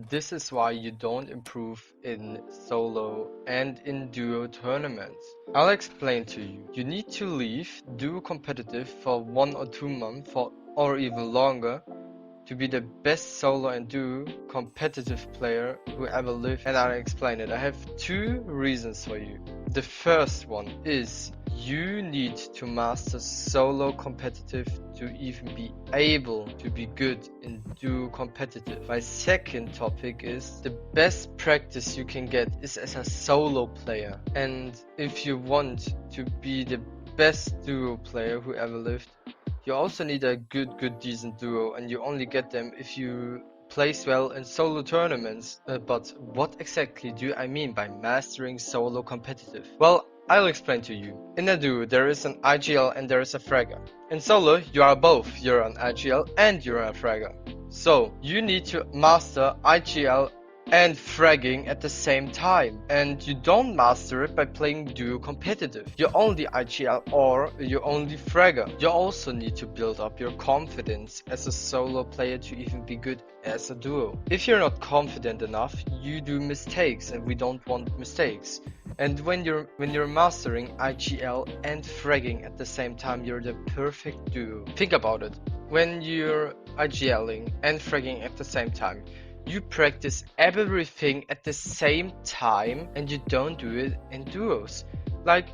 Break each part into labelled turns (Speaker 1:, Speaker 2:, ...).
Speaker 1: This is why you don't improve in solo and in duo tournaments. I'll explain to you. You need to leave duo competitive for 1 or 2 months or even longer to be the best solo and duo competitive player who ever lived, and I'll explain it. I have two reasons for you. The first one is you need to master solo competitive to even be able to be good in duo competitive. My second topic is the best practice you can get is as a solo player, and if you want to be the best duo player who ever lived, you also need a good decent duo, and you only get them if you place well in solo tournaments. But what exactly do I mean by mastering solo competitive? Well, I'll explain to you. In a duo, there is an IGL and there is a fragger. In solo, you are both. You're an IGL and you're a fragger. So, you need to master IGL and fragging at the same time, and you don't master it by playing duo competitive. You're only IGL or you're only fragger. You also need to build up your confidence as a solo player to even be good as a duo. If you're not confident enough, you do mistakes, and we don't want mistakes. And when you're mastering IGL and fragging at the same time, you're the perfect duo. Think about it. When you're IGLing and fragging at the same time, you practice everything at the same time, and you don't do it in duos. Like,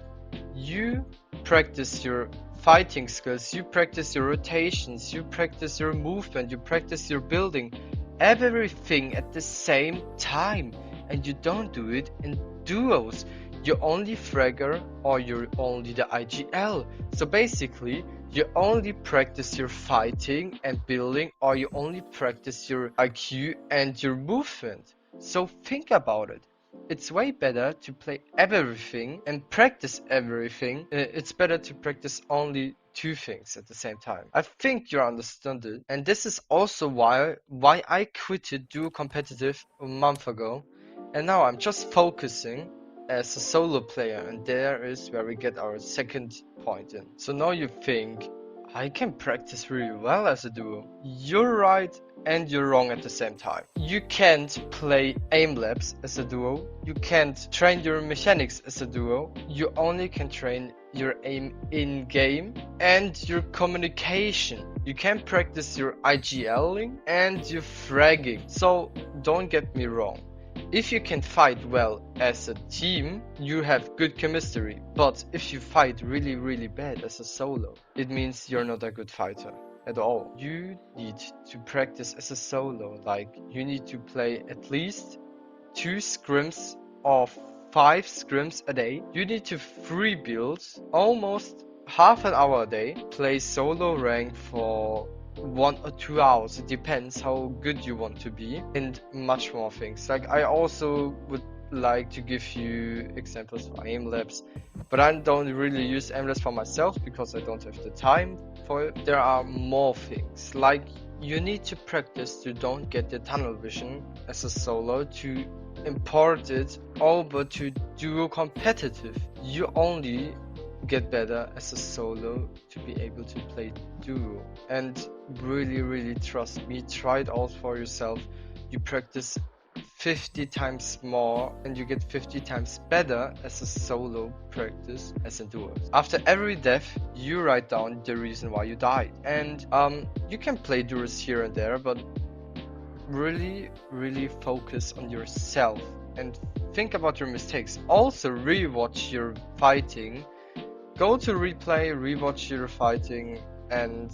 Speaker 1: you practice your fighting skills, you practice your rotations, you practice your movement, you practice your building, everything at the same time, and you don't do it in duos. You're only fragger or you're only the IGL. So basically, you only practice your fighting and building, or you only practice your IQ and your movement. So think about it. It's way better to play everything and practice everything. It's better to practice only two things at the same time. I think you understand it, and this is also why I quitted duo competitive a month ago, and now I'm just focusing as a solo player, and there is where we get our second point in. So now you think, I can practice really well as a duo. You're right and you're wrong at the same time. You can't play aim labs as a duo. You can't train your mechanics as a duo. You only can train your aim in game and your communication. You can practice your IGLing and your fragging. So don't get me wrong. If you can fight well as a team, you have good chemistry. But if you fight really bad as a solo, it means you're not a good fighter at all. You need to practice as a solo. Like, you need to play at least 2 scrims or 5 scrims a day. You need to free build almost half an hour a day. Play solo rank for 1 or 2 hours. It depends how good you want to be, and much more things. Like, I also would like to give you examples for aim labs, but I don't really use aim labs for myself because I don't have the time for it. There are more things, like you need to practice to don't get the tunnel vision as a solo, to import it over to duo competitive. You only get better as a solo to be able to play duo, and really trust me, try it out for yourself. You practice 50 times more and you get 50 times better as a solo practice as a duo. After every death, you write down the reason why you died, and you can play duos here and there, but really focus on yourself and think about your mistakes. Also rewatch your fighting. Go to replay, rewatch your fighting, and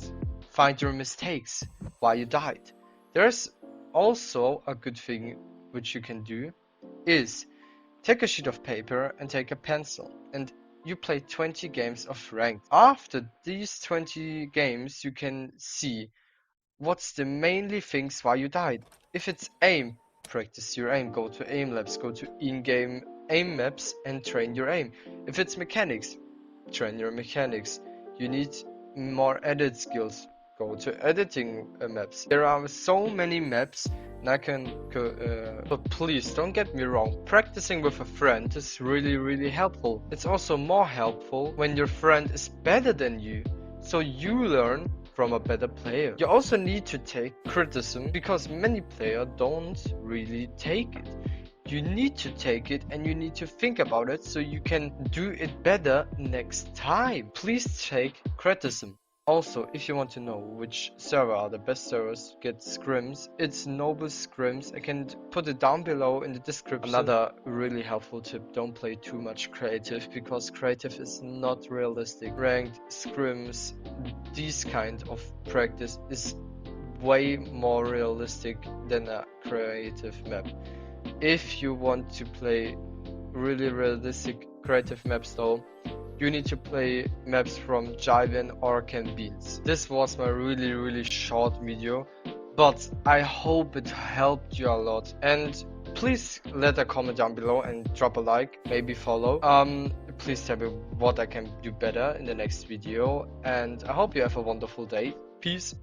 Speaker 1: find your mistakes, why you died. There's also a good thing which you can do is take a sheet of paper and take a pencil, and you play 20 games of ranked. After these 20 games, you can see what's the mainly things why you died. If it's aim, practice your aim, go to aim labs, go to in-game aim maps and train your aim. If it's mechanics, train your mechanics. You need more edit skills, go to editing maps. There are so many maps, and I can but please don't get me wrong, practicing with a friend is really helpful. It's also more helpful when your friend is better than you, so you learn from a better player. You also need to take criticism because many players don't really take it. You need to take it and you need to think about it so you can do it better next time. Please take criticism. Also, if you want to know which server are the best servers to get scrims, it's Noble Scrims. I can put it down below in the description. Another really helpful tip, don't play too much creative because creative is not realistic. Ranked scrims, this kind of practice is way more realistic than a creative map. If you want to play really realistic creative maps though, you need to play maps from Jivin or Can Beans. This was my really short video, but I hope it helped you a lot. And please let a comment down below and drop a like, maybe follow. Please tell me what I can do better in the next video, and I hope you have a wonderful day. Peace.